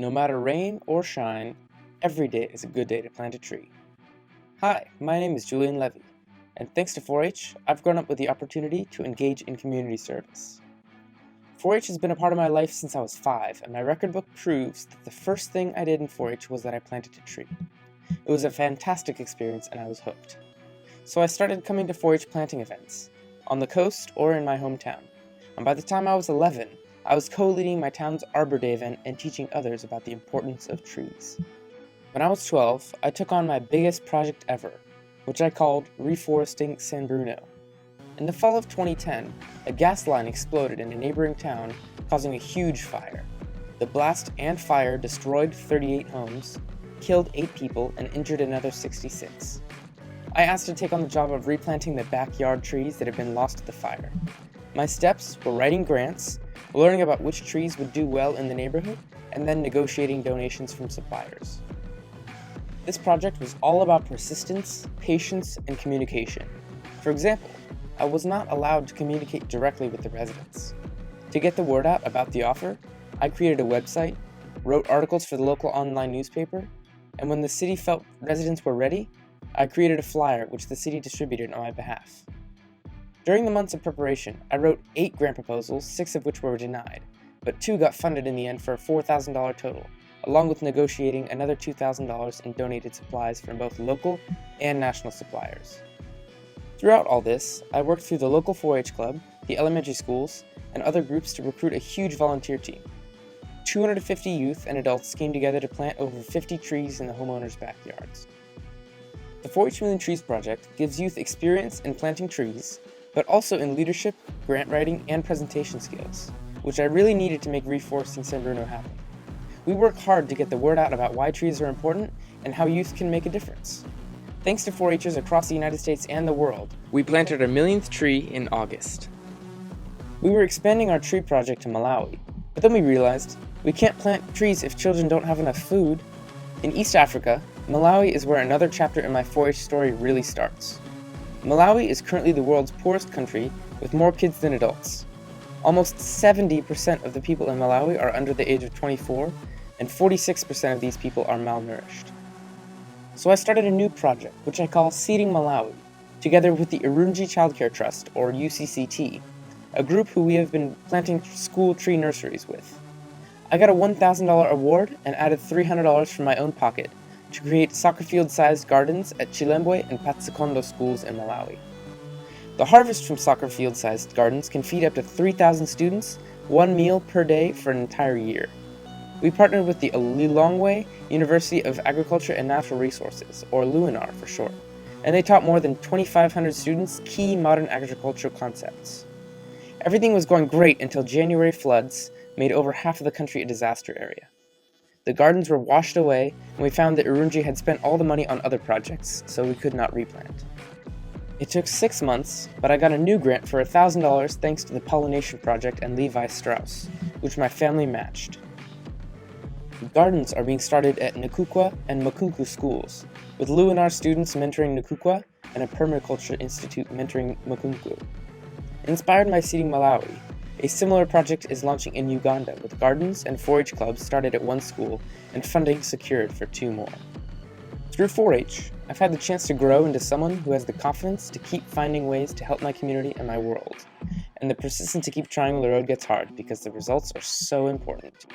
No matter rain or shine, every day is a good day to plant a tree. Hi, my name is Julien Lévy, and thanks to 4-H, I've grown up with the opportunity to engage in community service. 4-H has been a part of my life since I was 5, and my record book proves that the first thing I did in 4-H was that I planted a tree. It was a fantastic experience and I was hooked. So I started coming to 4-H planting events, on the coast or in my hometown, and by the time I was 11, I was co-leading my town's Arbor Day event and teaching others about the importance of trees. When I was 12, I took on my biggest project ever, which I called Reforesting San Bruno. In the fall of 2010, a gas line exploded in a neighboring town, causing a huge fire. The blast and fire destroyed 38 homes, killed 8 people, and injured another 66. I asked to take on the job of replanting the backyard trees that had been lost to the fire. My steps were writing grants, learning about which trees would do well in the neighborhood, and then negotiating donations from suppliers. This project was all about persistence, patience, and communication. For example, I was not allowed to communicate directly with the residents. To get the word out about the offer, I created a website, wrote articles for the local online newspaper, and when the city felt residents were ready, I created a flyer which the city distributed on my behalf. During the months of preparation, I wrote 8 grant proposals, 6 of which were denied, but 2 got funded in the end for a $4,000 total, along with negotiating another $2,000 in donated supplies from both local and national suppliers. Throughout all this, I worked through the local 4-H club, the elementary schools, and other groups to recruit a huge volunteer team. 250 youth and adults came together to plant over 50 trees in the homeowners' backyards. The 4-H Million Trees Project gives youth experience in planting trees, but also in leadership, grant writing, and presentation skills, which I really needed to make Reforesting San Bruno happen. We work hard to get the word out about why trees are important and how youth can make a difference. Thanks to 4-Hers across the United States and the world, we planted our millionth tree in August. We were expanding our tree project to Malawi, but then we realized we can't plant trees if children don't have enough food. In East Africa, Malawi is where another chapter in my 4-H story really starts. Malawi is currently the world's poorest country with more kids than adults. Almost 70% of the people in Malawi are under the age of 24, and 46% of these people are malnourished. So I started a new project, which I call Seeding Malawi, together with the Urunji Childcare Trust, or UCCT, a group who we have been planting school tree nurseries with. I got a $1,000 award and added $300 from my own pocket to create soccer field-sized gardens at Chilembwe and Patsakondo schools in Malawi. The harvest from soccer field-sized gardens can feed up to 3,000 students, 1 meal per day for an entire year. We partnered with the Lilongwe University of Agriculture and Natural Resources, or LUNAR for short, and they taught more than 2,500 students key modern agricultural concepts. Everything was going great until January floods made over half of the country a disaster area. The gardens were washed away, and we found that Urunji had spent all the money on other projects, so we could not replant. It took 6 months, but I got a new grant for $1,000 thanks to the pollination project and Lévy Strauss, which my family matched. Gardens are being started at Nkukwa and Makunku schools, with Lunar students mentoring Nkukwa and a permaculture institute mentoring Makunku. Inspired by Seeding Malawi, a similar project is launching in Uganda with gardens and 4-H clubs started at 1 school and funding secured for 2 more. Through 4-H, I've had the chance to grow into someone who has the confidence to keep finding ways to help my community and my world, and the persistence to keep trying when the road gets hard because the results are so important to me.